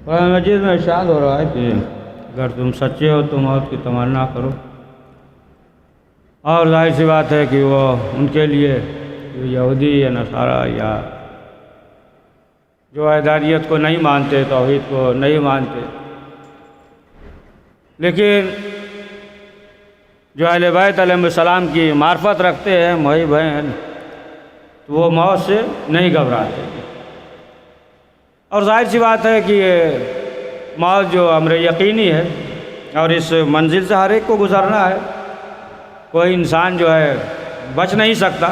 قرآن مجید میں ارشاد ہو رہا ہے کہ اگر تم سچے ہو تو موت کی تمنا کرو، اور ظاہر سی بات ہے کہ وہ ان کے لیے یہودی یا نصارہ یا جو وحدانیت کو نہیں مانتے، توحید کو نہیں مانتے، لیکن جو اہل بیت علیہ السلام کی معرفت رکھتے ہیں، محب ہیں، تو وہ موت سے نہیں گھبراتے۔ اور ظاہر سی بات ہے کہ یہ موت جو امر یقینی ہے، اور اس منزل سے ہر ایک کو گزرنا ہے، کوئی انسان جو ہے بچ نہیں سکتا۔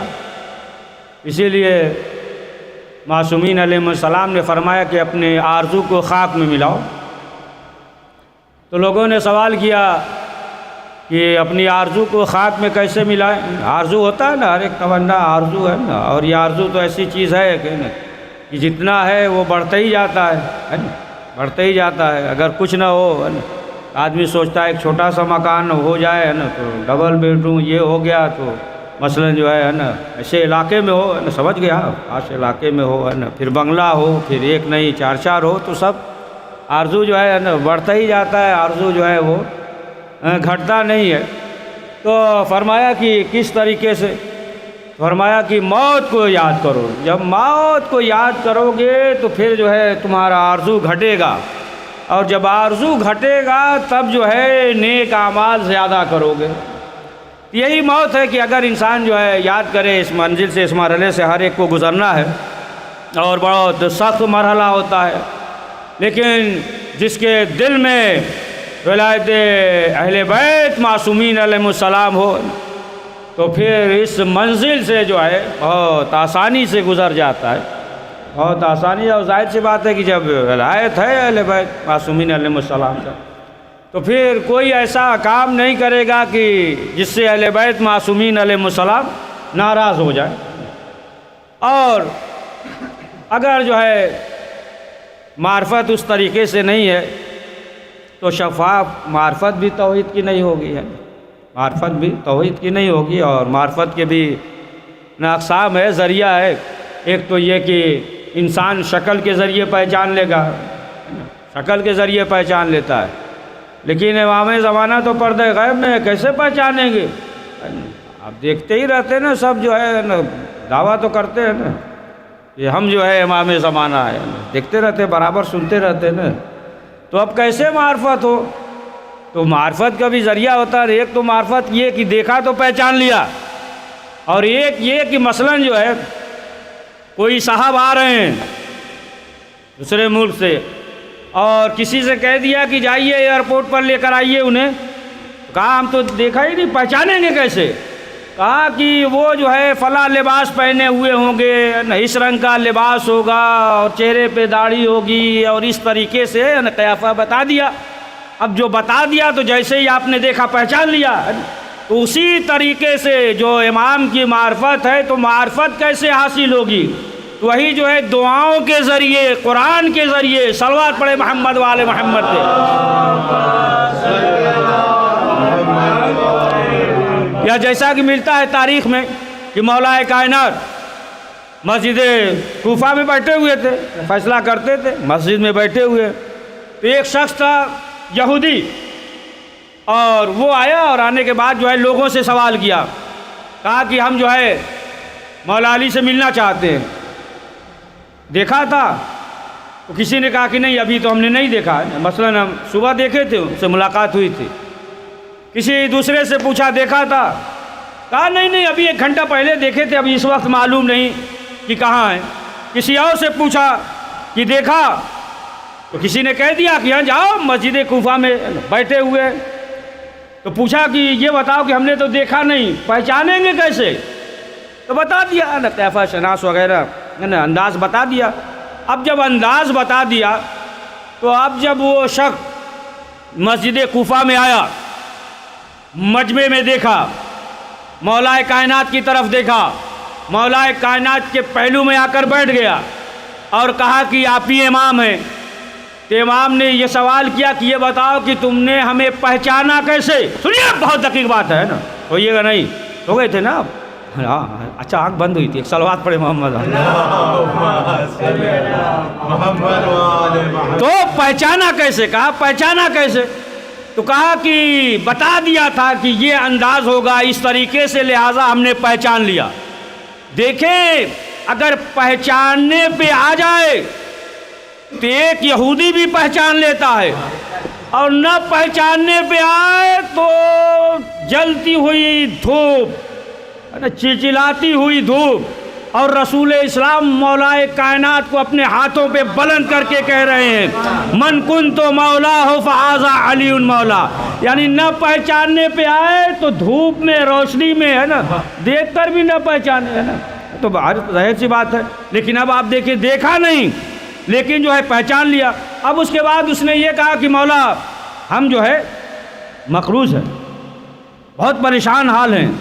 اسی لیے معصومین علیہ السلام نے فرمایا کہ اپنے آرزو کو خاک میں ملاؤ۔ تو لوگوں نے سوال کیا کہ اپنی آرزو کو خاک میں کیسے ملائیں؟ آرزو ہوتا ہے نا، ہر ایک تمنا آرزو ہے نا، اور یہ آرزو تو ایسی چیز ہے کہ جتنا ہے وہ بڑھتا ہی جاتا ہے نا، بڑھتا ہی جاتا ہے۔ اگر کچھ نہ ہو ہے نا، آدمی سوچتا ہے ایک چھوٹا سا مکان ہو جائے ہے نا، تو ڈبل بیڈ روم یہ ہو گیا، تو مثلا جو ہے نا ایسے علاقے میں ہو نا، سمجھ گیا، خاص علاقے میں ہو ہے نا، پھر بنگلہ ہو، پھر ایک نہیں چار چار ہو، تو سب آرزو جو ہے نا بڑھتا ہی جاتا ہے، آرزو جو ہے وہ گھٹتا نہیں ہے۔ تو فرمایا کہ کس طریقے سے؟ فرمایا کہ موت کو یاد کرو۔ جب موت کو یاد کرو گے تو پھر جو ہے تمہارا آرزو گھٹے گا، اور جب آرزو گھٹے گا تب جو ہے نیک اعمال زیادہ کرو گے۔ یہی موت ہے کہ اگر انسان جو ہے یاد کرے اس منزل سے، اس مرحلے سے ہر ایک کو گزرنا ہے، اور بہت سخت مرحلہ ہوتا ہے، لیکن جس کے دل میں ولایت اہل بیت معصومین علیہ السلام ہو، تو پھر اس منزل سے جو ہے بہت آسانی سے گزر جاتا ہے، بہت آسانی۔ اور ظاہر سی بات ہے کہ جب ولایت ہے اہل بیت معصومین علیہ السلام کا، تو پھر کوئی ایسا کام نہیں کرے گا کہ جس سے اہل بیت معصومین علیہ السلام ناراض ہو جائے۔ اور اگر جو ہے معرفت اس طریقے سے نہیں ہے تو شفاف معرفت بھی توحید کی نہیں ہوگی ہے، معرفت بھی توحید کی نہیں ہوگی۔ اور معرفت کے بھی اقسام ہے، ذریعہ ہے۔ ایک تو یہ کہ انسان شکل کے ذریعے پہچان لے گا، شکل کے ذریعے پہچان لیتا ہے، لیکن امام زمانہ تو پردہ غیب میں کیسے پہچانیں گے؟ آپ دیکھتے ہی رہتے نا، سب جو ہے نا دعویٰ تو کرتے ہیں نا کہ ہم جو ہے امام زمانہ ہے، دیکھتے رہتے، برابر سنتے رہتے نا، تو اب کیسے معرفت ہو؟ تو معرفت کا بھی ذریعہ ہوتا ہے۔ ایک تو معرفت یہ کہ دیکھا تو پہچان لیا، اور ایک یہ کہ مثلا جو ہے کوئی صاحب آ رہے ہیں دوسرے ملک سے، اور کسی سے کہہ دیا کہ جائیے ایئرپورٹ پر لے کر آئیے انہیں، کہا ہم تو دیکھا ہی نہیں، پہچانیں گے کیسے؟ کہا کہ وہ جو ہے فلاں لباس پہنے ہوئے ہوں گے، اس رنگ کا لباس ہوگا، اور چہرے پہ داڑھی ہوگی، اور اس طریقے سے قیافہ بتا دیا۔ اب جو بتا دیا تو جیسے ہی آپ نے دیکھا پہچان لیا، تو اسی طریقے سے جو امام کی معرفت ہے، تو معرفت کیسے حاصل ہوگی؟ تو وہی جو ہے دعاؤں کے ذریعے، قرآن کے ذریعے، صلوات پڑھے محمد وآل محمد پہ، یا جیسا کہ ملتا ہے تاریخ میں کہ مولا کائنات مسجد کوفہ میں بیٹھے ہوئے تھے، فیصلہ کرتے تھے مسجد میں بیٹھے ہوئے، تو ایک شخص تھا یہودی، اور وہ آیا، اور آنے کے بعد جو ہے لوگوں سے سوال کیا، کہا کہ ہم جو ہے مولا علی سے ملنا چاہتے ہیں، دیکھا تھا؟ تو کسی نے کہا کہ نہیں، ابھی تو ہم نے نہیں دیکھا، مثلا ہم صبح دیکھے تھے، ان سے ملاقات ہوئی تھی۔ کسی دوسرے سے پوچھا دیکھا تھا؟ کہا نہیں، ابھی 1 گھنٹہ پہلے دیکھے تھے، ابھی اس وقت معلوم نہیں کہ کہاں ہے۔ کسی اور سے پوچھا کہ دیکھا؟ تو کسی نے کہہ دیا کہ ہاں جاؤ مسجد کوفہ میں بیٹھے ہوئے۔ تو پوچھا کہ یہ بتاؤ کہ ہم نے تو دیکھا نہیں، پہچانیں گے کیسے؟ تو بتا دیا نا، قیافہ شناس وغیرہ انداز بتا دیا۔ اب جب انداز بتا دیا تو اب جب وہ شخص مسجد کوفہ میں آیا، مجمع میں دیکھا، مولا کائنات کی طرف دیکھا، مولا کائنات کے پہلو میں آ کر بیٹھ گیا اور کہا کہ آپ ہی امام ہیں۔ تو امام نے یہ سوال کیا کہ یہ بتاؤ کہ تم نے ہمیں پہچانا کیسے؟ سنیے، بہت دقیق بات ہے نا، ہوئیے گا نہیں، ہو گئے تھے نا آپ؟ ہاں، اچھا آنکھ بند ہوئی تھی، ایک صلوات پڑھے محمد۔ تو پہچانا کیسے؟ کہا پہچانا کیسے؟ تو کہا کہ بتا دیا تھا کہ یہ انداز ہوگا اس طریقے سے، لہٰذا ہم نے پہچان لیا۔ دیکھیں اگر پہچاننے پہ آ جائے تو ایک یہودی بھی پہچان لیتا ہے، اور نہ پہچاننے پہ آئے تو جلتی ہوئی دھوپ، چلچلاتی ہوئی دھوپ، اور رسول اسلام مولائے کائنات کو اپنے ہاتھوں پہ بلند کر کے کہہ رہے ہیں من کنت مولا ہو فہذا علی مولا، یعنی نہ پہچاننے پہ آئے تو دھوپ میں روشنی میں ہے نا دیکھ کر بھی نہ پہچانے، ہے نا، تو ظاہر سی بات ہے۔ لیکن اب آپ دیکھیں دیکھا نہیں لیکن جو ہے پہچان لیا۔ اب اس کے بعد اس نے یہ کہا کہ مولا ہم جو ہے مقروض ہیں، بہت پریشان حال ہیں،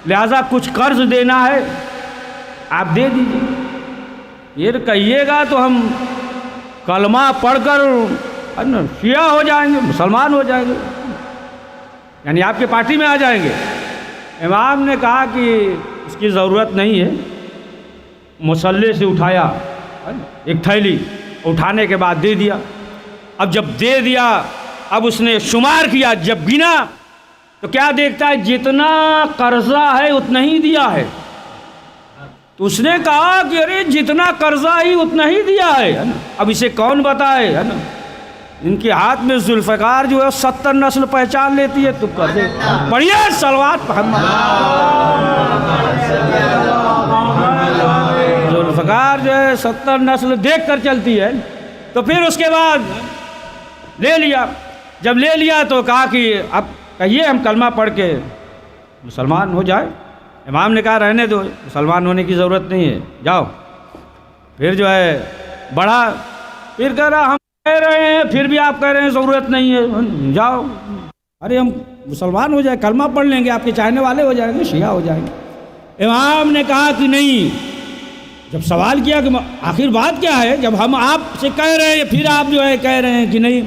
لہٰذا کچھ قرض دینا ہے آپ دے دیجیے۔ یہ کہیے گا تو ہم کلمہ پڑھ کر شیعہ ہو جائیں گے، مسلمان ہو جائیں گے، یعنی آپ کے پارٹی میں آ جائیں گے۔ امام نے کہا کہ اس کی ضرورت نہیں ہے۔ مصلے سے اٹھایا ایک تھیلی، اٹھانے کے بعد دے دیا۔ اب جب دے دیا اب اس نے شمار کیا، جب گنا تو کیا دیکھتا ہے جتنا قرضہ ہے اتنا ہی دیا ہے۔ تو اس نے کہا کہ ارے جتنا قرضہ ہی اتنا ہی دیا ہے نا، اب اسے کون بتائے، ہے نا، ان کے ہاتھ میں ذوالفقار جو ہے 70 نسل پہچان لیتی ہے۔ تو قرضے پڑھیے صلوات محمد۔ ذوالفقار جو ہے 70 نسل دیکھ کر چلتی ہے۔ تو پھر اس کے بعد لے لیا، جب لے لیا تو کہا کہ اب کہیے ہم کلمہ پڑھ کے مسلمان ہو جائے۔ امام نے کہا رہنے دو، مسلمان ہونے کی ضرورت نہیں ہے، جاؤ۔ پھر جو ہے بڑھا، پھر کہہ رہا ہم کہہ رہے ہیں، پھر بھی آپ کہہ رہے ہیں ضرورت نہیں ہے، جاؤ۔ ارے ہم مسلمان ہو جائے، کلمہ پڑھ لیں گے، آپ کے چاہنے والے ہو جائیں گے، شیعہ ہو جائیں گے۔ امام نے کہا کہ نہیں، جب سوال کیا کہ آخر بات کیا ہے، جب ہم آپ سے کہہ رہے ہیں پھر آپ جو ہے کہہ رہے ہیں کہ نہیں۔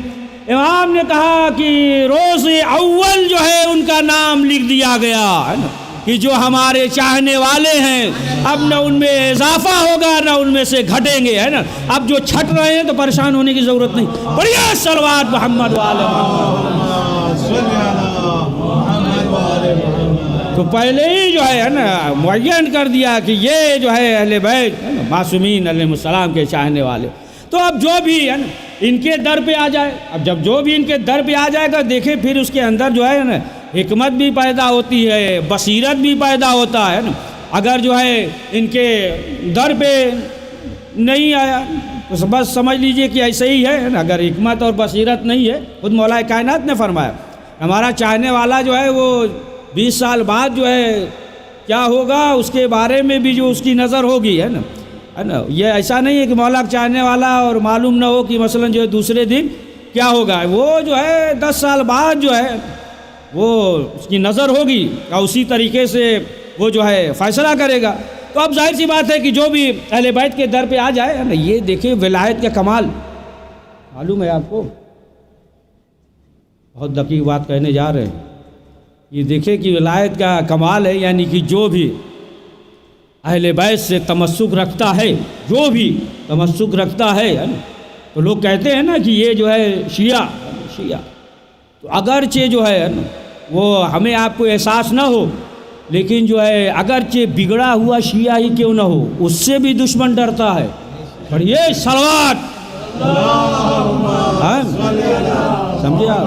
امام نے کہا کہ روز اول جو ہے ان کا نام لکھ دیا گیا ہے نا، کہ جو ہمارے چاہنے والے ہیں، اب نہ ان میں اضافہ ہوگا نہ ان میں سے گھٹیں گے، ہے نا۔ اب جو چھٹ رہے ہیں تو پریشان ہونے کی ضرورت نہیں۔ بڑھیا صلوات محمد وعلی محمد۔ تو پہلے ہی جو ہے نا معین کر دیا کہ یہ جو ہے اہل بیت معصومین علیہ السلام کے چاہنے والے۔ تو اب جو بھی ہے نا ان کے در پہ آ جائے، اب جب جو بھی ان کے در پہ آ جائے گا، دیکھیں پھر اس کے اندر جو ہے نا حکمت بھی پیدا ہوتی ہے، بصیرت بھی پیدا ہوتا ہے نا۔ اگر جو ہے ان کے در پہ نہیں آیا تو بس سمجھ لیجئے کہ ایسے ہی ہے نا، اگر حکمت اور بصیرت نہیں ہے۔ خود مولا کائنات نے فرمایا ہمارا چاہنے والا جو ہے وہ 20 سال بعد جو ہے کیا ہوگا اس کے بارے میں بھی جو اس کی نظر ہوگی، ہے نا، ہے نا۔ یہ ایسا نہیں ہے کہ مولا چاہنے والا اور معلوم نہ ہو کہ مثلا جو ہے دوسرے دن کیا ہوگا، وہ جو ہے 10 سال بعد جو ہے وہ اس کی نظر ہوگی اور اسی طریقے سے وہ جو ہے فیصلہ کرے گا۔ تو اب ظاہر سی بات ہے کہ جو بھی اہل بیت کے در پہ آ جائے، ہے نا، یہ دیکھیں ولایت کا کمال معلوم ہے آپ کو، بہت دقیق بات کہنے جا رہے ہیں۔ یہ دیکھیں کہ ولایت کا کمال ہے، یعنی کہ جو بھی اہل بیت سے تمسک رکھتا ہے، جو بھی تمسک رکھتا ہے نا، تو لوگ کہتے ہیں نا کہ یہ جو ہے شیعہ، تو اگرچہ جو ہے نا وہ ہمیں آپ کو احساس نہ ہو، لیکن جو ہے اگرچہ بگڑا ہوا شیعہ ہی کیوں نہ ہو، اس سے بھی دشمن ڈرتا ہے۔ پڑھیے صلوات، سمجھے آپ،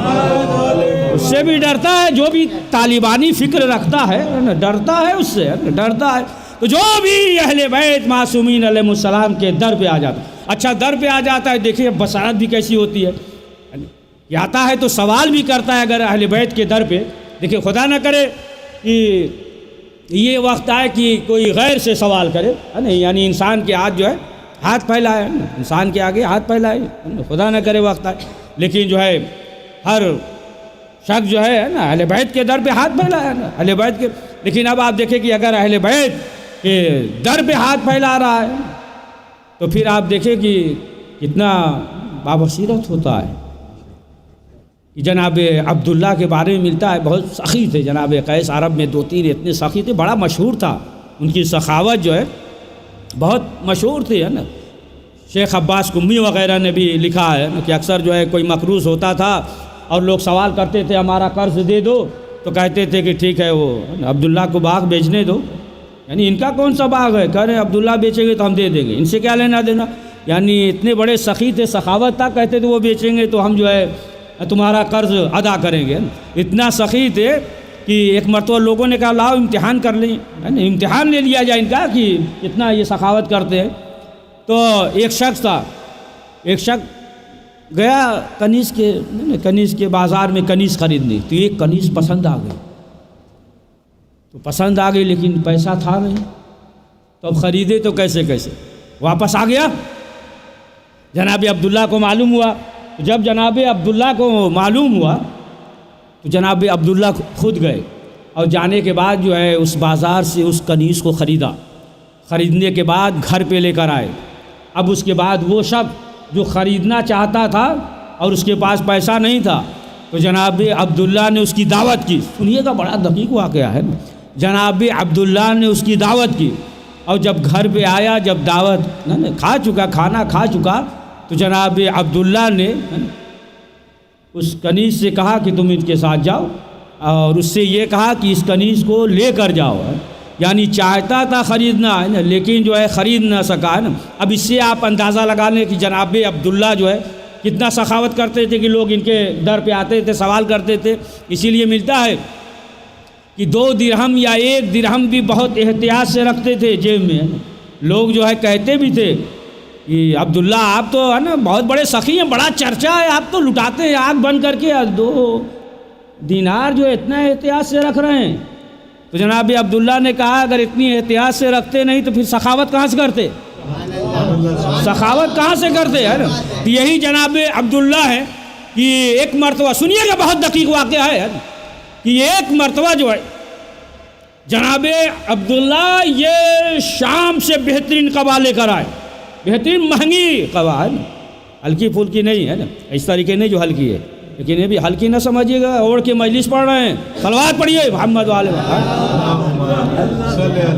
اس سے بھی ڈرتا ہے، جو بھی طالبانی فکر رکھتا ہے ڈرتا ہے، اس سے ڈرتا ہے۔ تو جو بھی اہل بیت معصومین علیہ السلام کے در پہ آ جاتا ہے، اچھا در پہ آ جاتا ہے، دیکھیے بصارت بھی کیسی ہوتی ہے، یہ آتا ہے تو سوال بھی کرتا ہے۔ اگر اہل بیت کے در پہ دیکھیے، خدا نہ کرے کہ یہ وقت آئے کہ کوئی غیر سے سوال کرے، ہے نا، یعنی انسان کے ہاتھ جو ہے ہاتھ پھیلائے، انسان کے آگے ہاتھ پھیلائے، خدا نہ کرے وقت آئے، لیکن جو ہے ہر شخص جو ہے نا اہل بیت کے در پہ ہاتھ پھیلایا نا، اہل بیت کے۔ لیکن اب آپ دیکھیں کہ اگر اہل بیت کے در پہ ہاتھ پھیلا رہا ہے تو پھر آپ دیکھیں کہ کتنا بابصیرت ہوتا ہے۔ جناب عبداللہ کے بارے میں ملتا ہے، بہت سخی تھے جناب قیس، عرب میں 2-3 اتنے سخی تھے، بڑا مشہور تھا، ان کی سخاوت جو ہے بہت مشہور تھی، ہے نا۔ شیخ عباس قمی وغیرہ نے بھی لکھا ہے کہ اکثر جو ہے کوئی مقروض ہوتا تھا اور لوگ سوال کرتے تھے ہمارا قرض دے دو، تو کہتے تھے کہ ٹھیک ہے وہ عبداللہ کو باغ بیچنے دو، یعنی ان کا کون سا باغ ہے، کہہ رہے ہیں عبداللہ بیچیں گے تو ہم دے دیں گے، ان سے کیا لینا دینا، یعنی اتنے بڑے سخی تھے، سخاوت تھا، کہتے تھے وہ بیچیں گے تو ہم جو ہے تمہارا قرض ادا کریں گے، اتنا سخی تھے کہ ایک مرتبہ لوگوں نے کہا لاؤ امتحان کر لیں، امتحان لے لیا جائے ان کا کہ کتنا یہ سخاوت کرتے ہیں۔ تو ایک شخص تھا، ایک شخص گیا کنیز کے بازار میں کنیز خریدنے، تو ایک کنیز پسند آ گئی، تو پسند آ گئی لیکن پیسہ تھا نہیں، تو اب خریدے تو کیسے واپس آ گیا۔ جناب عبداللہ کو معلوم ہوا، جب جناب عبداللہ کو معلوم ہوا تو جناب عبداللہ خود گئے اور جانے کے بعد جو ہے اس بازار سے اس کنیز کو خریدنے کے بعد گھر پہ لے کر آئے۔ اب اس کے بعد وہ شخص جو خریدنا چاہتا تھا اور اس کے پاس پیسہ نہیں تھا، تو جناب عبداللہ نے اس کی دعوت کی، سنیے گا بڑا دقیق واقعہ ہے، جناب عبداللہ نے اس کی دعوت کی، اور جب گھر پہ آیا، جب دعوت کھانا کھا چکا تو جناب عبداللہ نے اس کنیز سے کہا کہ تم ان کے ساتھ جاؤ، اور اس سے یہ کہا کہ اس کنیز کو لے کر جاؤ، یعنی چاہتا تھا خریدنا ہے نا، لیکن جو ہے خرید نہ سکا ہے نا۔ اب اس سے آپ اندازہ لگا لیں کہ جناب عبداللہ جو ہے کتنا سخاوت کرتے تھے کہ لوگ ان کے در پہ آتے تھے، سوال کرتے تھے۔ اسی لیے ملتا ہے کہ 2 درہم یا 1 درہم بھی بہت احتیاط سے رکھتے تھے جیب میں، لوگ جو ہے کہتے بھی تھے کہ عبداللہ آپ تو ہے نا بہت بڑے سخی ہیں، بڑا چرچا ہے، آپ تو لٹاتے ہیں آنکھ بند کر کے، 2 دینار جو اتنا احتیاط سے رکھ رہے ہیں۔ تو جناب عبداللہ نے کہا اگر اتنی احتیاط سے رکھتے نہیں تو پھر سخاوت کہاں سے کرتے، سخاوت کہاں سے کرتے ہے نا۔ یہی جناب عبداللہ ہے کہ ایک مرتبہ، سنیے گا بہت دقیق واقعہ ہے کہ ایک مرتبہ جو ہے جناب عبداللہ یہ شام سے بہترین قبا لے کر آئے، بہترین مہنگی قبا ہے نا، ہلکی پھلکی نہیں ہے نا، اس طریقے نہیں جو ہلکی ہے، لیکن یہ بھی ہلکی نہ سمجھیے گا، اوڑھ کے مجلس پڑھ رہے ہیں، صلوات پڑھیے محمد والے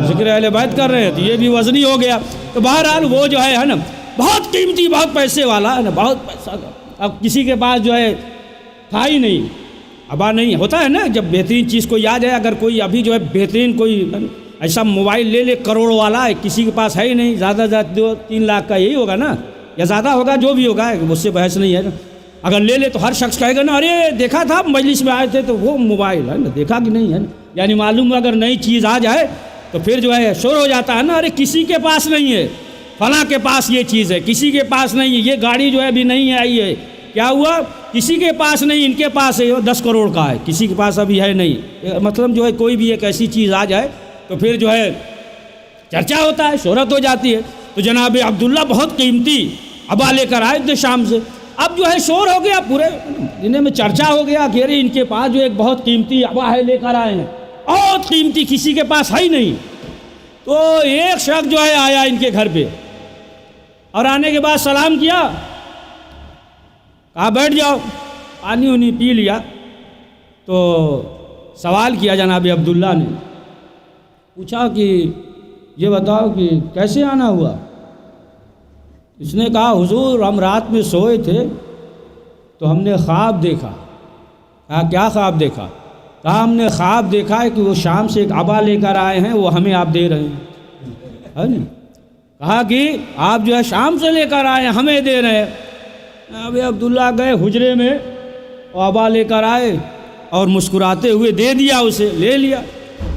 ذکر اہل بیت کر رہے ہیں، تو یہ بھی وزنی ہو گیا۔ تو بہرحال وہ جو ہے نا بہت قیمتی، بہت پیسے والا ہے نا، بہت پیسہ، اب کسی کے پاس جو ہے تھا ہی نہیں، ابا نہیں ہوتا ہے نا، جب بہترین چیز کو یاد ہے، اگر کوئی ابھی جو ہے بہترین کوئی ایسا موبائل لے کروڑوں والا ہے، کسی کے پاس ہے ہی نہیں، زیادہ سے زیادہ 2-3 لاکھ کا یہی ہوگا نا، یا زیادہ ہوگا، جو بھی ہوگا اس سے بحث نہیں ہے نا۔ اگر لے لے تو ہر شخص کہے گا نا ارے دیکھا تھا مجلس میں آئے تھے تو وہ موبائل ہے نا، دیکھا کہ نہیں ہے نا، یعنی معلوم اگر نئی چیز آ جائے تو پھر جو ہے شور ہو جاتا ہے نا، ارے کسی کے پاس نہیں ہے، فلاں کے پاس یہ چیز ہے، کسی کے پاس نہیں ہے، یہ گاڑی جو ہے ابھی نہیں آئی ہے، کیا ہوا، کسی کے پاس نہیں، ان کے پاس ہے، 10 کروڑ کا ہے، کسی کے پاس ابھی ہے نہیں، مطلب جو ہے کوئی بھی ایک ایسی چیز آ جائے تو پھر جو ہے چرچا ہوتا ہے، شہرت ہو جاتی ہے۔ تو جناب عبداللہ بہت قیمتی ابا لے کر آئے تھے شام سے، اب جو ہے شور ہو گیا، پورے دنیا میں چرچا ہو گیا کہ ان کے پاس جو ایک بہت قیمتی ابا ہے لے کر آئے ہیں، بہت قیمتی، کسی کے پاس ہے ہی نہیں۔ تو ایک شخص جو ہے آیا ان کے گھر پہ، اور آنے کے بعد سلام کیا، کہا بیٹھ جاؤ، پانی وانی پی لیا، تو سوال کیا جناب عبداللہ نے، پوچھا کہ یہ بتاؤ کہ کیسے آنا ہوا؟ اس نے کہا حضور ہم رات میں سوئے تھے تو ہم نے خواب دیکھا۔ کہا کیا خواب دیکھا؟ کہا ہم نے خواب دیکھا ہے کہ وہ شام سے ایک ابا لے کر آئے ہیں، وہ ہمیں آپ دے رہے ہیں۔ کہا کہ آپ جو ہے شام سے لے کر آئے ہیں، ہمیں دے رہے ہیں۔ اب عبداللہ گئے حجرے میں، وہ ابا لے کر آئے اور مسکراتے ہوئے دے دیا، اسے لے لیا۔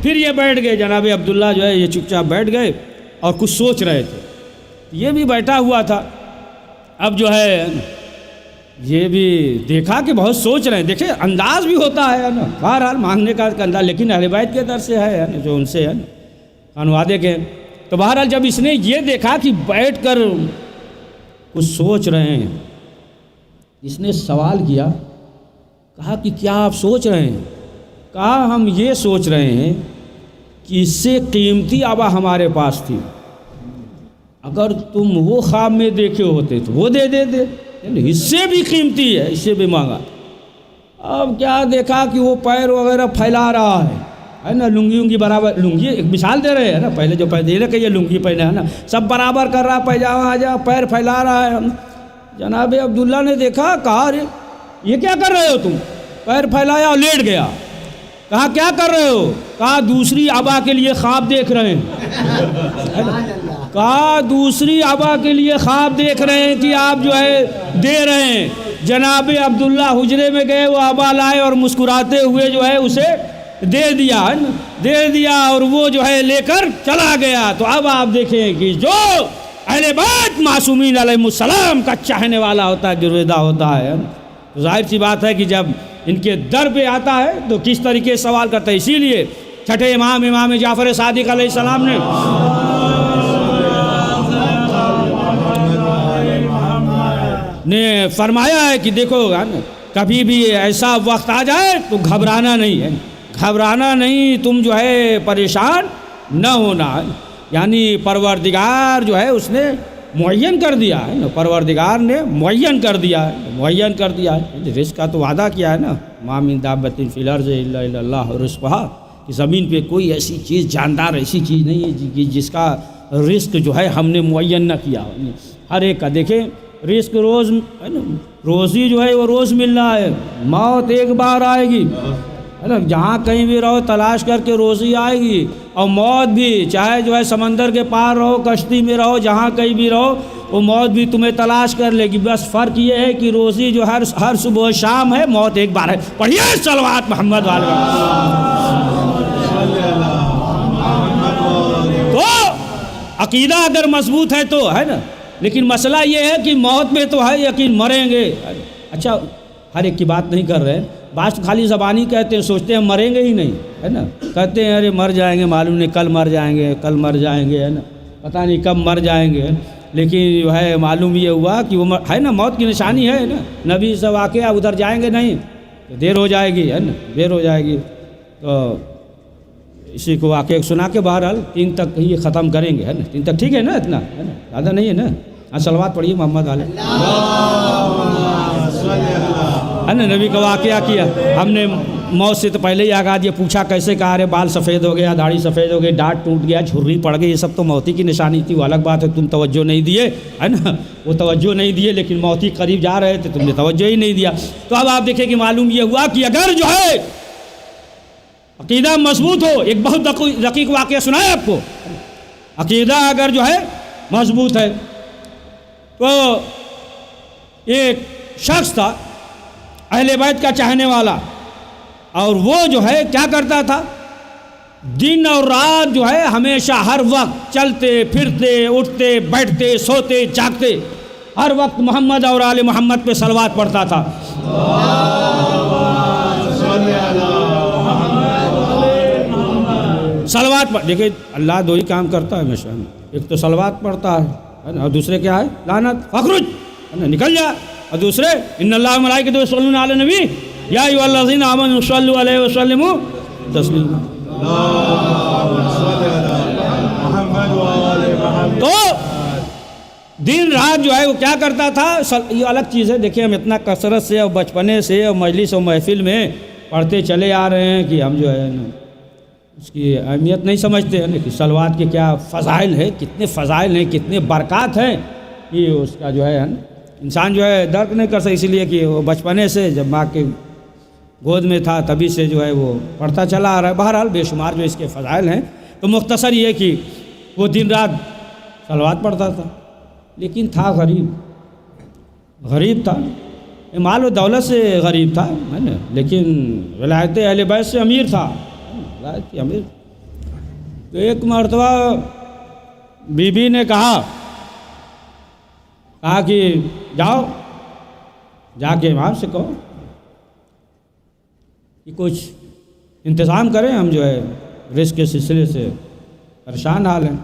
پھر یہ بیٹھ گئے، جناب عبداللہ جو ہے یہ چپ چاپ بیٹھ گئے اور کچھ سوچ رہے تھے، یہ بھی بیٹھا ہوا تھا۔ اب جو ہے یہ بھی دیکھا کہ بہت سوچ رہے ہیں، دیکھیں انداز بھی ہوتا ہے نا، بہرحال مانگنے کا انداز، لیکن اہل بیت کے در سے ہے نا، جو ان سے ہے نا خانوادے کے۔ تو بہرحال جب اس نے یہ دیکھا کہ بیٹھ کر کچھ سوچ رہے ہیں، اس نے سوال کیا، کہا کہ کیا آپ سوچ رہے ہیں؟ کہا ہم یہ سوچ رہے ہیں کہ اس سے قیمتی ابا ہمارے پاس تھی، اگر تم وہ خواب میں دیکھے ہوتے تو وہ دے دیتے، یعنی اس سے بھی قیمتی ہے، اس سے بھی مانگا۔ اب کیا دیکھا کہ وہ پیر وغیرہ پھیلا رہا ہے، ہے نا، لنگی انگی برابر، لنگی ایک مثال دے رہے ہیں نا، پہلے جو پہلے کہ یہ لنگی پہنے ہے نا، سب برابر کر رہا، پیجامہ آجا پیر پھیلا رہا ہے. جناب عبداللہ نے دیکھا، کہا ارے یہ کیا کر رہے ہو تم؟ پیر پھیلایا اور لیٹ گیا. کہا کیا کر رہے ہو؟ کہا دوسری ابا کے لیے خواب دیکھ رہے ہیں. کہا دوسری ابا کے لیے خواب دیکھ رہے ہیں کہ آپ جو ہے دے رہے ہیں. جناب عبداللہ حجرے میں گئے، وہ ابا لائے اور مسکراتے ہوئے جو ہے اسے دے دیا، ہے نا، دے دیا اور وہ جو ہے لے کر چلا گیا. تو اب آپ دیکھیں کہ جو اہل بیت معصومین علیہ السلام کا چاہنے والا ہوتا ہے، گرویدہ ہوتا ہے، تو ظاہر سی بات ہے کہ جب ان کے در پہ آتا ہے تو کس طریقے سے سوال کرتا ہے. اسی لیے چھٹے امام جعفر صادق علیہ السلام نے فرمایا ہے کہ دیکھو کبھی بھی ایسا وقت آ جائے تو گھبرانا نہیں ہے، گھبرانا نہیں، تم جو ہے پریشان نہ ہونا. یعنی پروردگار جو ہے اس نے معین کر دیا ہے نا، پروردگار نے معین کر دیا ہے، معین کر دیا ہے. رزق کا تو وعدہ کیا ہے نا، ما من دابۃ فی الارض الا اللہ رزقھا، کہ زمین پہ کوئی ایسی چیز جاندار ایسی چیز نہیں ہے جس کا رزق جو ہے ہم نے معین نہ کیا. ہر ایک کا دیکھیں رزق روز ہے نا، روزی جو ہے وہ روز مل رہا ہے. موت ایک بار آئے گی، ہے نا، جہاں کہیں بھی رہو تلاش کر کے روزی آئے گی. اور موت بھی چاہے جو ہے سمندر کے پار رہو، کشتی میں رہو، جہاں کہیں بھی رہو، وہ موت بھی تمہیں تلاش کر لے گی. بس فرق یہ ہے کہ روزی جو ہر صبح و شام ہے، موت ایک بار ہے. پڑھیے صلوات محمد والے. تو عقیدہ اگر مضبوط ہے تو ہے نا، لیکن مسئلہ یہ ہے کہ موت میں تو ہے یقین، مریں گے. اچھا ہر ایک کی بات نہیں کر رہے، بعض خالی زبانی کہتے ہیں، سوچتے ہیں مریں گے ہی نہیں، ہے نا، کہتے ہیں ارے مر جائیں گے، معلوم نہیں کل مر جائیں گے، کل مر جائیں گے، ہے نا، پتہ نہیں کب مر جائیں گے. لیکن جو ہے معلوم یہ ہوا کہ وہ ہے نا، موت کی نشانی ہے نا. نبی سے واقعہ ادھر جائیں گے نہیں تو دیر ہو جائے گی، ہے نا، دیر ہو جائے گی. تو اسی کو واقعہ سنا کے بہرحال 3 تک یہ ختم کریں گے، ہے نا. 3 تک ٹھیک ہے نا، اتنا ہے نا، زیادہ نہیں ہے نا. ہاں صلوات پڑھیے محمد علیہ، ہے نا. نبی کا واقعہ کیا ہم نے، موت سے تو پہلے ہی آغاز یہ پوچھا کیسے، کہا رہے بال سفید ہو گیا، داڑھی سفید ہو گئی، دانت ٹوٹ گیا، جھرری پڑ گئی، یہ سب تو موتی کی نشانی تھی. وہ الگ بات ہے تم توجہ نہیں دیے، ہے نا، وہ توجہ نہیں دیے، لیکن موتی قریب جا رہے تھے، تم نے توجہ ہی نہیں دیا. تو اب آپ دیکھیں کہ معلوم یہ ہوا کہ اگر جو ہے عقیدہ مضبوط ہو، ایک بہت دقیق واقعہ سنایا آپ کو، عقیدہ اگر جو ہے مضبوط ہے تو ایک شخص تھا اہل بیت کا چاہنے والا، اور وہ جو ہے کیا کرتا تھا، دن اور رات جو ہے ہمیشہ ہر وقت چلتے پھرتے اٹھتے بیٹھتے سوتے جاگتے ہر وقت محمد اور آل محمد پہ صلوات پڑھتا تھا. صلوات پڑھ، دیکھیں اللہ دو ہی کام کرتا ہے ہمیشہ، ایک تو صلوات پڑھتا ہے نا، اور دوسرے کیا ہے، لعنت فخرج، ہے نا، نکل جا. اور دوسرے ان اللہ ملائکۃ یصلون علی النبی یا ایھا الذین آمنوا صلوا علیہ وسلموا تسلیما. تو دن رات جو ہے وہ کیا کرتا تھا، یہ الگ چیز ہے. دیکھیں ہم اتنا کثرت سے اور بچپنے سے اور مجلس و محفل میں پڑھتے چلے آ رہے ہیں کہ ہم جو ہے اس کی اہمیت نہیں سمجھتے ہیں کہ صلوات کے کیا فضائل ہیں، کتنے فضائل ہیں، کتنے برکات ہیں، کہ اس کا جو ہے انسان جو ہے درک نہیں کر سکتا. اسی لیے کہ وہ بچپنے سے جب ماں کے گود میں تھا تبھی سے جو ہے وہ پڑھتا چلا آ رہا ہے. بہرحال بے شمار جو اس کے فضائل ہیں. تو مختصر یہ کہ وہ دن رات صلوات پڑھتا تھا، لیکن تھا غریب تھا، مال و دولت سے غریب تھا، ہے نا، لیکن ولایت اہل بیت سے امیر تھا، ولایت کی امیر. تو ایک مرتبہ بی بی نے کہا کہ جاؤ جا کے امام سے کہو کہ کچھ انتظام کریں، ہم جو ہے رزق کے سلسلے سے پریشان حال ہیں.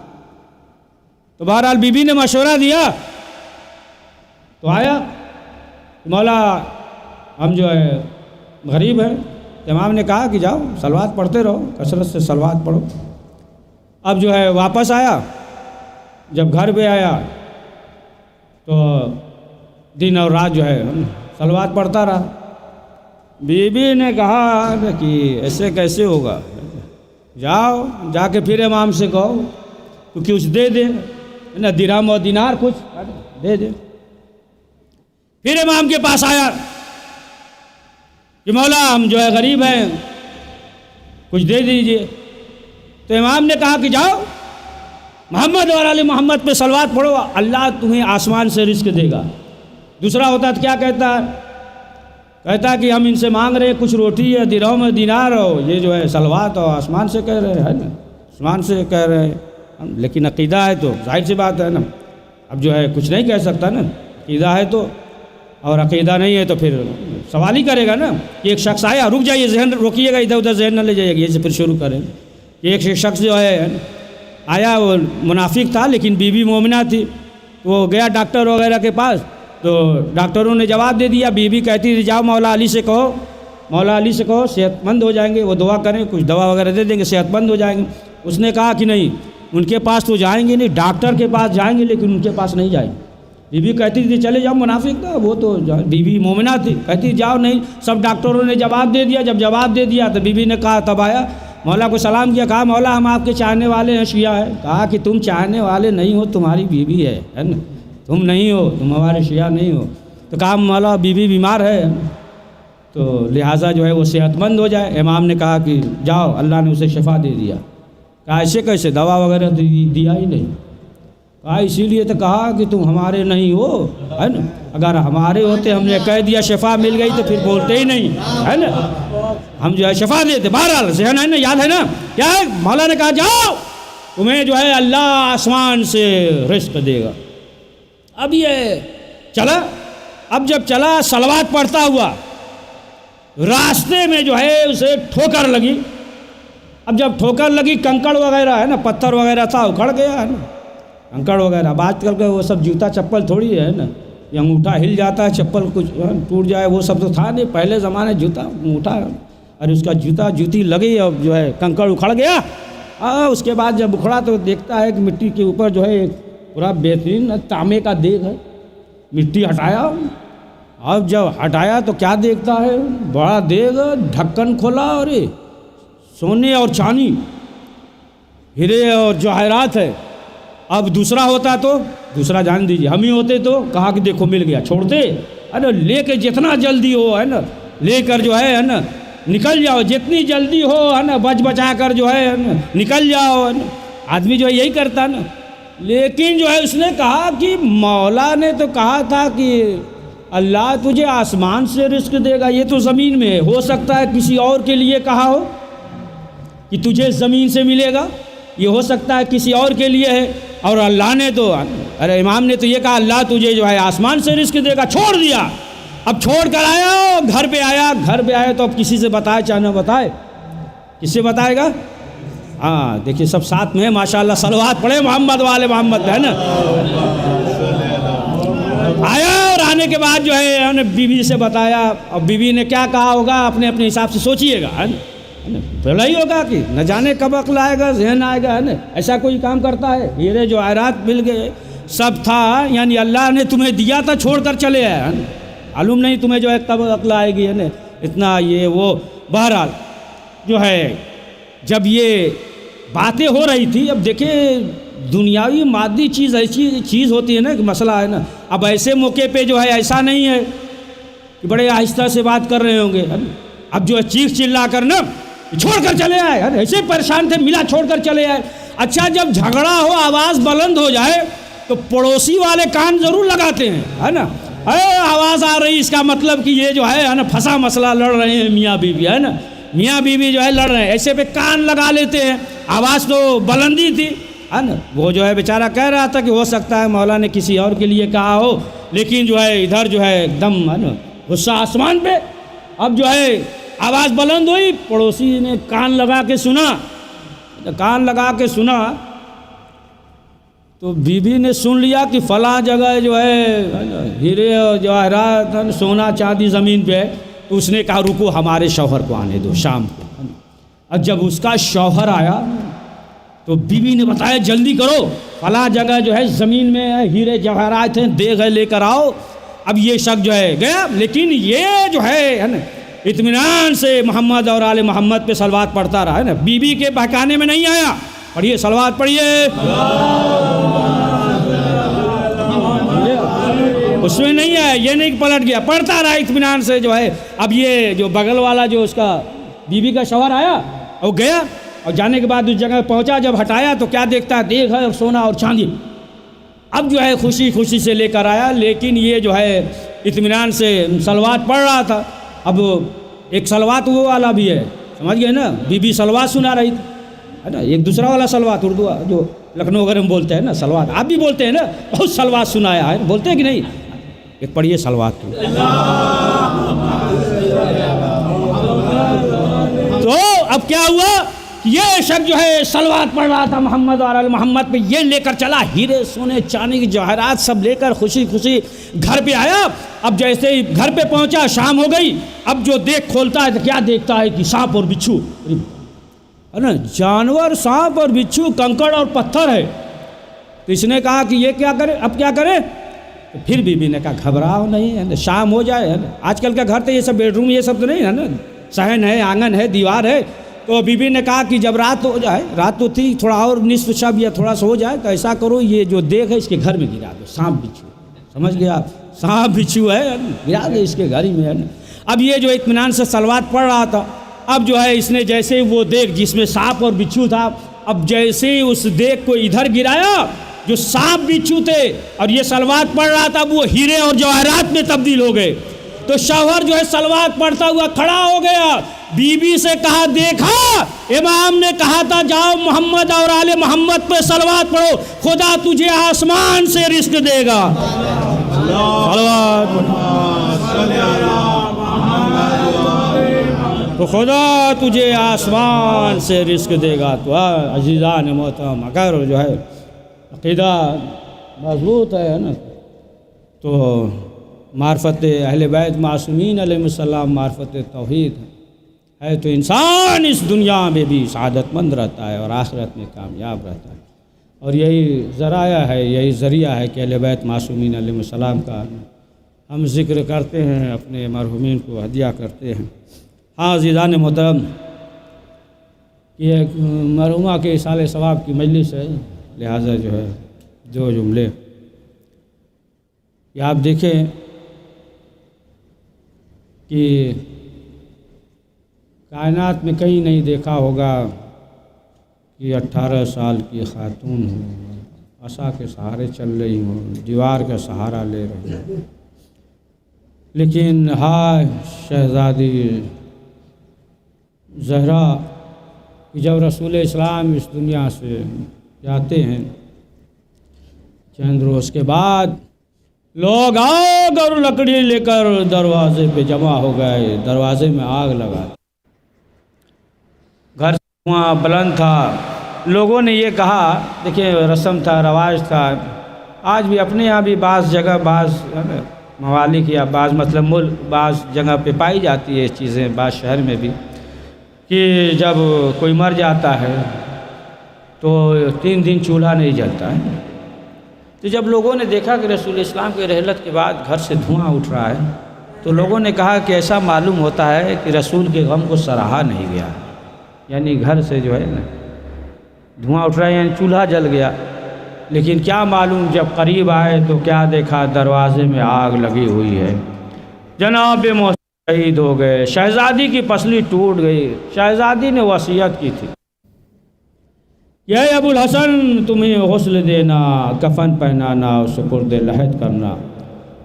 تو بہرحال بی بی نے مشورہ دیا تو آیا، مولا ہم جو ہے غریب ہیں. امام نے کہا کہ جاؤ صلوات پڑھتے رہو، کثرت سے صلوات پڑھو. اب جو ہے واپس آیا، جب گھر پہ آیا تو دن اور رات جو ہے صلوات پڑھتا رہا. بی بی نے کہا کہ ایسے کیسے ہوگا، جاؤ جا کے پھر امام سے کہو تو کچھ دے دے نا، درہم اور دینار کچھ دے دے۔ پھر امام کے پاس آیا کہ مولا ہم جو ہے غریب ہیں، کچھ دے دیجئے۔ تو امام نے کہا کہ جاؤ محمد اور علی محمد پہ صلوات پڑھو، اللہ تمہیں آسمان سے رزق دے گا۔ دوسرا ہوتا تو کیا کہتا ہے؟ کہتا کہ ہم ان سے مانگ رہے کچھ روٹی ہے، درہم ہے، دینار ہو، یہ جو ہے صلوات اور آسمان سے کہہ رہے ہیں نا، آسمان سے کہہ رہے ہیں، لیکن عقیدہ ہے تو ظاہر سی بات ہے نا، اب جو ہے کچھ نہیں کہہ سکتا نا، عقیدہ ہے تو، اور عقیدہ نہیں ہے تو پھر سوال ہی کرے گا نا کہ ایک شخص آیا، رک جائیے، ذہن روکیے گا، ادھر ادھر ذہن نہ لے جائیے گا، یہ سے پھر شروع کریں کہ ایک شخص جو ہے آیا، وہ منافق تھا لیکن بیوی مومنہ تھی، وہ گیا ڈاکٹر وغیرہ کے پاس، تو ڈاکٹروں نے جواب دے دیا، بیوی کہتی تھی جاؤ مولا علی سے کہو، مولا علی سے کہو صحت مند ہو جائیں گے، وہ دعا کریں، کچھ دوا وغیرہ دے دیں گے، صحت مند ہو جائیں گے۔ اس نے کہا کہ نہیں، ان کے پاس تو جائیں گے نہیں، ڈاکٹر کے پاس جائیں گے لیکن ان کے پاس نہیں جائیں گے۔ بیوی کہتی تھی چلے جاؤ، منافق تھا وہ تو، بیوی مومنہ تھی، کہتی جاؤ نہیں، سب ڈاکٹروں نے جواب دے دیا۔ جب جواب دے دیا تو بیوی نے کہا، تب آیا مولا کو سلام کیا، کہا مولا ہم آپ کے چاہنے والے ہیں، شیعہ ہیں۔ کہا کہ تم چاہنے والے نہیں ہو، تمہاری بیوی ہے نا، تم نہیں ہو، تم ہمارے شیعہ نہیں ہو۔ تو کہا مولا بیوی بیمار ہے تو لہٰذا جو ہے وہ صحت مند ہو جائے۔ امام نے کہا کہ جاؤ، اللہ نے اسے شفا دے دیا۔ کہا ایسے کیسے، دوا وغیرہ دیا ہی نہیں۔ کہا اسی لیے تو کہا کہ تم ہمارے نہیں ہو، ہے نا، اگر ہمارے ہوتے ہم نے کہہ دیا شفا مل گئی تو پھر بولتے ہی نہیں، ہے نا، ہم جو ہے شفا دیتے۔ بہرحال ذہن ہے نا، یاد ہے نا کیا ہے، مولا نے کہا جاؤ تمہیں جو ہے اللہ آسمان سے رزق دے گا۔ اب یہ چلا، اب جب چلا صلوات پڑھتا ہوا، راستے میں جو ہے اسے ٹھوکر لگی۔ اب جب ٹھوکر لگی، کنکڑ وغیرہ ہے نا، پتھر وغیرہ تھا، اکھڑ گیا ہے نا، کنکڑ وغیرہ۔ اب آج کل کا وہ سب جوتا چپل تھوڑی ہے نا، یہ انگوٹھا ہل جاتا ہے، چپل کچھ ٹوٹ جائے، وہ سب تو تھا نہیں، پہلے زمانے جوتا انگوٹھا، اور اس کا جوتی لگی اور جو ہے کنکڑ اکھڑ گیا۔ اس کے بعد جب اکھڑا تو دیکھتا ہے کہ مٹی کے اوپر جو ہے پورا بہترین تانبے کا دیگ ہے، مٹی ہٹایا، اب جب ہٹایا تو کیا دیکھتا ہے، بڑا دیگ، ڈھکن کھولا، اور سونے اور چاندی، ہیرے اور جواہرات ہے۔ اب دوسرا ہوتا تو دوسرا جان دیجیے، ہم ہی ہوتے تو کہا کہ دیکھو مل گیا، چھوڑتے ارے لے کے جتنا جلدی ہو، ہے نا، لے کر جو ہے نا نکل جاؤ، جتنی جلدی ہو، ہے نا، بچ بچا کر جو ہے نا نکل جاؤ، ہے نا، آدمی جو ہے یہی کرتا نا۔ لیکن جو ہے اس نے کہا کہ مولا نے تو کہا تھا کہ اللہ تجھے آسمان سے رزق دے گا، یہ تو زمین میں ہے، ہو سکتا ہے کسی اور کے لیے کہا ہو کہ تجھے زمین سے ملے گا، یہ ہو سکتا ہے کسی اور کے لیے ہے، اور اللہ نے تو، ارے امام نے تو یہ کہا اللہ تجھے جو ہے آسمان سے رزق دے گا، چھوڑ دیا۔ اب چھوڑ کر آیا، گھر پہ آیا تو اب کسی سے بتائے چاہے نہ بتائے، کس سے بتائے گا؟ ہاں دیکھیے سب ساتھ میں ماشاءاللہ، صلوات پڑھے محمد والے محمد، ہے نا۔ آیا اور آنے کے بعد جو ہے بیوی سے بتایا، اور بیوی نے کیا کہا ہوگا اپنے حساب سے سوچئے گا، ہے نا، بھلا ہی ہوگا کہ نہ جانے کب عقل آئے گا، ذہن آئے گا، ہے نا، ایسا کوئی کام کرتا ہے۔ ہیرے جواہرات مل گئے، سب تھا، یعنی اللہ نے تمہیں دیا تھا، چھوڑ کر چلے آئے، ہے نا، معلوم نہیں تمہیں جو ہے کب عقل آئے گی، ہے نا، اتنا یہ وہ۔ بہرحال جو ہے جب یہ باتیں ہو رہی تھی، اب دیکھیں دنیاوی مادی چیز ایسی چیز ہوتی ہے نا کہ مسئلہ ہے نا، اب ایسے موقع پہ جو ہے ایسا نہیں ہے کہ بڑے آہستہ سے بات کر رہے ہوں گے، ہے نا، اب جو ہے چیخ چلا کر نا چھوڑ کر چلے آئے، ایسے پریشان تھے، ملا چھوڑ کر چلے آئے۔ اچھا جب جھگڑا ہو، آواز بلند ہو جائے تو پڑوسی والے کان ضرور لگاتے ہیں، ہے نا، آواز آ رہی، اس کا مطلب کہ یہ جو ہے نا پھنسا مسئلہ، لڑ رہے ہیں میاں بیوی، ہے نا، میاں بیوی جو ہے لڑ رہے ہیں، ایسے پہ کان لگا لیتے ہیں۔ آواز تو بلندی تھی، ہے نا، وہ جو ہے بیچارہ کہہ رہا تھا کہ ہو سکتا ہے مولا نے کسی اور کے لیے کہا ہو، لیکن جو ہے ادھر جو ہے ایک دم، ہے نا، غصہ آسمان پہ۔ اب جو ہے آواز بلند ہوئی، پڑوسی نے کان لگا کے سنا، تو بیوی نے سن لیا کہ فلاں جگہ جو ہے ہیرے اور جواہرات، سونا چاندی زمین پہ ہے، تو اس نے کہا رکو ہمارے شوہر کو آنے دو شام کو۔ اور جب اس کا شوہر آیا تو بیوی نے بتایا جلدی کرو، فلاں جگہ جو ہے زمین میں ہیرے جواہرات ہیں، دیگ ہے، لے کر آؤ۔ اب یہ شخص جو ہے گیا، لیکن یہ جو ہے نا اطمینان سے محمد اور آل محمد پہ صلوات پڑھتا رہا ہے نا، بیوی کے بہکانے میں نہیں آیا. پڑھیے صلوات پڑھیے. اس میں نہیں آیا، یہ نہیں پلٹ گیا، پڑھتا رہا اطمینان سے جو ہے. اب یہ جو بغل والا جو اس کا بیوی کا شوہر آیا اور گیا، اور جانے کے بعد اس جگہ پہنچا، جب ہٹایا تو کیا دیکھتا ہے؟ دیکھ ہے اور سونا اور چاندی. اب جو ہے خوشی خوشی سے لے کر آیا، لیکن یہ جو ہے اطمینان سے صلوات پڑھ رہا تھا. اب ایک صلوات وہ والا بھی ہے، سمجھ گئے نا، بی بی صلوات سنا رہی تھی ہے نا. ایک دوسرا والا صلوات اردو جو لکھنؤ وغیرہ میں بولتے ہیں نا صلوات، آپ بھی بولتے ہیں نا، بہت صلوات سنایا ہے، بولتے ہیں کہ نہیں؟ ایک پڑھیے صلوات کی. تو اب کیا ہوا؟ یہ شخص جو ہے صلوات پڑھ رہا تھا محمد اور آل محمد پہ، یہ لے کر چلا ہیرے سونے چاندی کی جواہرات سب لے کر خوشی خوشی گھر پہ آیا. اب جیسے ہی گھر پہ پہنچا، شام ہو گئی. اب جو دیکھ کھولتا ہے تو کیا دیکھتا ہے کہ سانپ اور بچھو ہے نا، جانور، سانپ اور بچھو، کنکڑ اور پتھر ہے. تو اس نے کہا کہ یہ کیا کرے، اب کیا کرے؟ تو پھر بیوی نے کہا گھبراؤ نہیں ہے نا، شام ہو جائے ہے نا. آج کل کا گھر تو یہ سب بیڈ روم یہ سب تو نہیں ہے نا، صحن ہے، آنگن ہے، دیوار ہے. تو بیوی نے کہا کہ جب رات ہو جائے، رات تو تھی، تھوڑا اور نصف شب یا تھوڑا سا ہو جائے تو ایسا کرو، یہ جو دیکھ ہے اس کے گھر میں گرا دو، سانپ بچھو. سمجھ گیا؟ سانپ بچھو ہے، گرا دو اس کے گھر ہی میں ہے نا. اب یہ جو اطمینان سے صلوات پڑھ رہا تھا، اب جو ہے اس نے جیسے وہ دیکھ جس میں سانپ اور بچھو تھا، اب جیسے ہی اس دیکھ کو ادھر گرایا، جو سانپ بچھو تھے اور یہ صلوات پڑھ رہا تھا، وہ ہیرے اور جواہرات میں تبدیل ہو گئے. تو شوہر جو ہے صلوات پڑھتا ہوا کھڑا ہو گیا، بیوی سے کہا دیکھا امام نے کہا تھا جاؤ محمد اور آل محمد پہ صلوات پڑھو، خدا تجھے آسمان سے رزق دے گا. صلوات تو خدا تجھے آسمان سے رزق دے گا. تو عزیزان محترم، اگر جو ہے عقیدہ مضبوط ہے نا تو معرفت اہل بیت معصومین علیہ السلام معرفت توحید ہے تو انسان اس دنیا میں بھی سعادت مند رہتا ہے اور آخرت میں کامیاب رہتا ہے. اور یہی ذرائع ہے، یہی ذریعہ ہے کہ اہل بیت معصومین علیہ السلام کا ہم ذکر کرتے ہیں، اپنے مرحومین کو ہدیہ کرتے ہیں. ہاں عزیزان محترم، یہ مرحومہ کے اصال ثواب کی مجلس ہے، لہٰذا جو ہے دو جملے یہ آپ دیکھیں کہ کائنات میں کہیں نہیں دیکھا ہوگا کہ 18 سال کی خاتون ہو، عصا کے سہارے چل رہی ہوں، دیوار کا سہارا لے رہی ہوں. لیکن ہائے شہزادی زہرا کہ جب رسول اسلام اس دنیا سے جاتے ہیں چند روز کے بعد لوگ آگ اور لکڑی لے کر دروازے پہ جمع ہو گئے، دروازے میں آگ لگا. گھر سے دھواں بلند تھا. لوگوں نے یہ کہا، دیکھیں رسم تھا، رواج تھا، آج بھی اپنے یہاں بھی بعض جگہ بعض ممالک یا بعض مطلب ملک بعض جگہ پہ پائی جاتی ہے چیزیں، بعض شہر میں بھی، کہ جب کوئی مر جاتا ہے تو 3 دن چولہا نہیں جلتا ہے. تو جب لوگوں نے دیکھا کہ رسول اسلام کے رحلت کے بعد گھر سے دھواں اٹھ رہا ہے تو لوگوں نے کہا کہ ایسا معلوم ہوتا ہے کہ رسول کے غم کو سراہا نہیں گیا، یعنی گھر سے جو ہے نا دھواں اٹھ رہا ہے یعنی چولہا جل گیا. لیکن کیا معلوم جب قریب آئے تو کیا دیکھا، دروازے میں آگ لگی ہوئی ہے. جناب محسن شہید ہو گئے، شہزادی کی پسلی ٹوٹ گئی. شہزادی نے وصیت کی تھی، یا ابو الحسن تمہیں غسل دینا، کفن پہنانا اور سپرد لحد کرنا.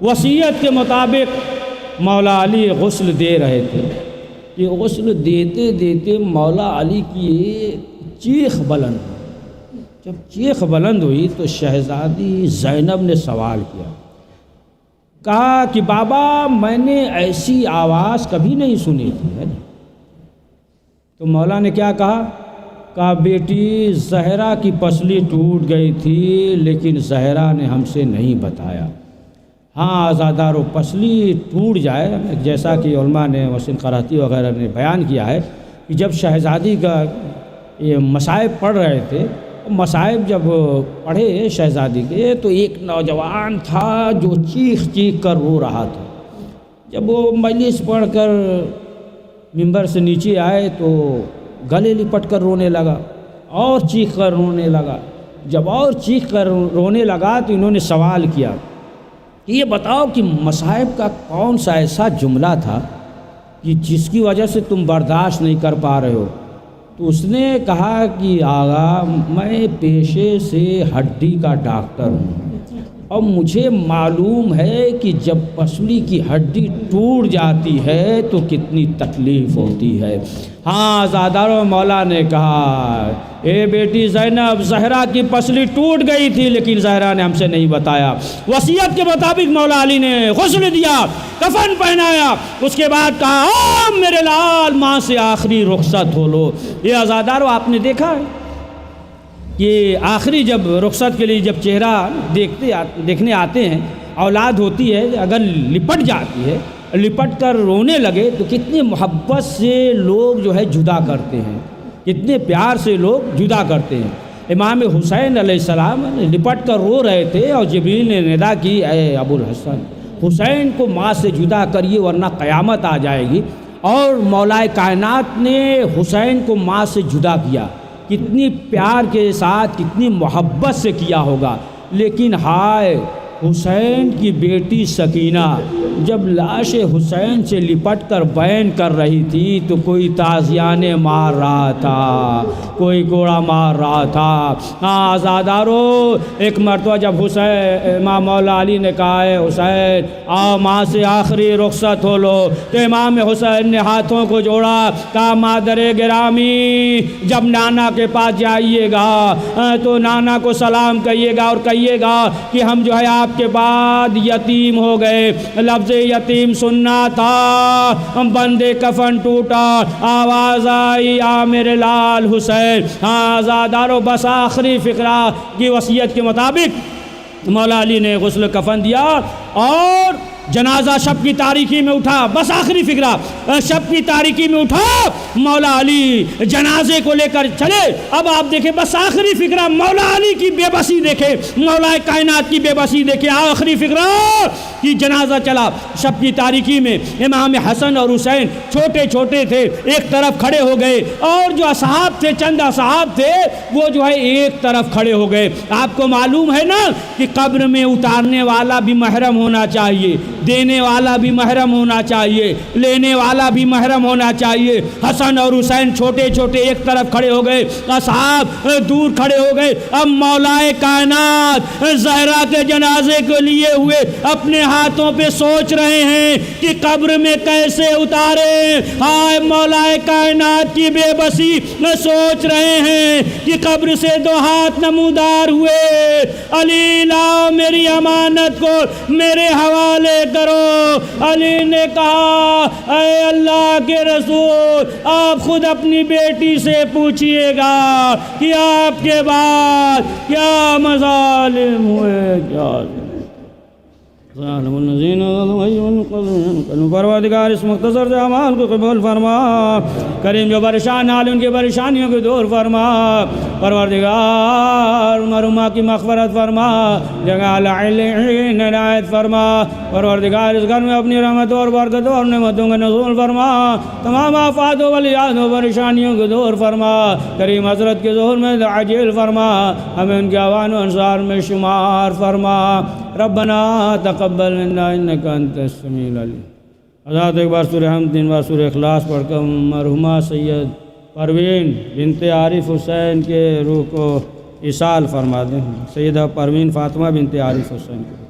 وصیت کے مطابق مولا علی غسل دے رہے تھے. یہ غسل دیتے دیتے مولا علی کی چیخ بلند ہوئی. جب چیخ بلند ہوئی تو شہزادی زینب نے سوال کیا، کہا کہ بابا میں نے ایسی آواز کبھی نہیں سنی تھی ہے نا. تو مولا نے کیا کہا بیٹی زہرا کی پسلی ٹوٹ گئی تھی لیکن زہرا نے ہم سے نہیں بتایا. ہاں آزادارو پسلی ٹوٹ جائے، جیسا کہ علماء نے محسن قراطی وغیرہ نے بیان کیا ہے کہ جب شہزادی کا یہ مصائب پڑھ رہے تھے، مصائب جب پڑھے شہزادی کے تو ایک نوجوان تھا جو چیخ چیخ کر رو رہا تھا. جب وہ مجلس پڑھ کر منبر سے نیچے آئے تو گلے لپٹ کر رونے لگا اور چیخ کر رونے لگا. جب اور چیخ کر رونے لگا تو انہوں نے سوال کیا کہ یہ بتاؤ کہ مصائب کا کون سا ایسا جملہ تھا کہ جس کی وجہ سے تم برداشت نہیں کر پا رہے ہو؟ تو اس نے کہا کہ آغا میں پیشے سے ہڈی کا ڈاکٹر ہوں اور مجھے معلوم ہے کہ جب پسلی کی ہڈی ٹوٹ جاتی ہے تو کتنی تکلیف ہوتی ہے. ہاں زادارو مولا نے کہا اے بیٹی زینب زہرا کی پسلی ٹوٹ گئی تھی لیکن زہرا نے ہم سے نہیں بتایا. وصیت کے مطابق مولا علی نے غسل دیا, کفن پہنایا, اس کے بعد کہا میرے لال ماں سے آخری رخصت ہو لو. یہ آزادارو آپ نے دیکھا ہے کہ آخری جب رخصت کے لیے جب چہرہ دیکھنے آتے ہیں, اولاد ہوتی ہے اگر لپٹ جاتی ہے, لپٹ کر رونے لگے تو کتنے محبت سے لوگ جو ہے جدا کرتے ہیں, کتنے پیار سے لوگ جدا کرتے ہیں. امام حسین علیہ السلام لپٹ کر رو رہے تھے اور جبریل نے ندا کی اے ابو الحسن حسین کو ماں سے جدا کریے ورنہ قیامت آ جائے گی. اور مولا کائنات نے حسین کو ماں سے جدا کیا, کتنی پیار کے ساتھ کتنی محبت سے کیا ہوگا. لیکن ہائے حسین کی بیٹی سکینہ جب لاش حسین سے لپٹ کر بیان کر رہی تھی تو کوئی تازیانے مار رہا تھا, کوئی کوڑا مار رہا تھا. ہاں آزادارو ایک مرتبہ جب حسین امام مولا علی نے کہا ہے حسین آؤ ماں سے آخری رخصت ہو لو, تو امام حسین نے ہاتھوں کو جوڑا, کہا مادر گرامی جب نانا کے پاس جائیے گا تو نانا کو سلام کہیے گا اور کہیے گا کہ ہم جو ہے آپ کے بعد یتیم ہو گئے. لفظ یتیم سننا تھا, بندے کفن ٹوٹا, آواز آئی آ میرے لال حسین. ہاں آزادارو بس آخری فقرہ کی وصیت کے مطابق مولا علی نے غسل کفن دیا اور جنازہ شب کی تاریکی میں اٹھا. بس آخری فقرہ شب کی تاریکی میں اٹھا, مولا علی جنازے کو لے کر چلے. اب آپ دیکھیں بس آخری فقرہ مولا علی کی بے بسی دیکھیں, مولا کائنات کی بے بسی دیکھیں. آخری فقرہ کی جنازہ چلا شب کی تاریکی میں. امام حسن اور حسین چھوٹے چھوٹے تھے, ایک طرف کھڑے ہو گئے اور جو اصحاب تھے چند اصحاب تھے وہ جو ہے ایک طرف کھڑے ہو گئے. آپ کو معلوم ہے نا کہ قبر میں اتارنے والا بھی محرم ہونا چاہیے, دینے والا بھی محرم ہونا چاہیے, لینے والا بھی محرم ہونا چاہیے. حسن اور حسین چھوٹے چھوٹے ایک طرف کھڑے ہو گئے, اصحاب دور کھڑے ہو گئے. اب مولا کائنات زہرا کے جنازے کو لیے ہوئے اپنے ہاتھوں پہ سوچ رہے ہیں کہ قبر میں کیسے اتارے. ہائے مولا کائنات کی بے بسی سوچ رہے ہیں کہ قبر سے دو ہاتھ نمودار ہوئے, علی لاؤ میری امانت کو میرے حوالے کرو. علی نے کہا اے اللہ کے رسول آپ خود اپنی بیٹی سے پوچھئے گا کہ آپ کے بعد کیا مظالم ہوئے, کیا پروردگار اس مختصر سے اعمال کو قبول فرما, کریم جو پریشان حال ان کی پریشانیوں کو دور فرما. پروردگار مرحومہ کی مغفرت فرما, جگہ العلین عنایت فرما. پروردگار اس گھر میں اپنی رحمت اور برکت اور نعمتوں کا نزول فرما, تمام آفات و بلیات و پریشانیوں کو دور فرما. کریم حضرت کے ظہور میں عاجل فرما, ہمیں ان کے عوان و انصار میں شمار فرما. ربنا تقبل منا انک انت السمیع العلیم. حضرات ایک بار سورہ حمد 3 بار سورہ اخلاص پڑھ کر مرحومہ سید پروین بنت عارف حسین کے روح کو ایصال فرما دیں. سیدہ پروین فاطمہ بنت عارف حسین کو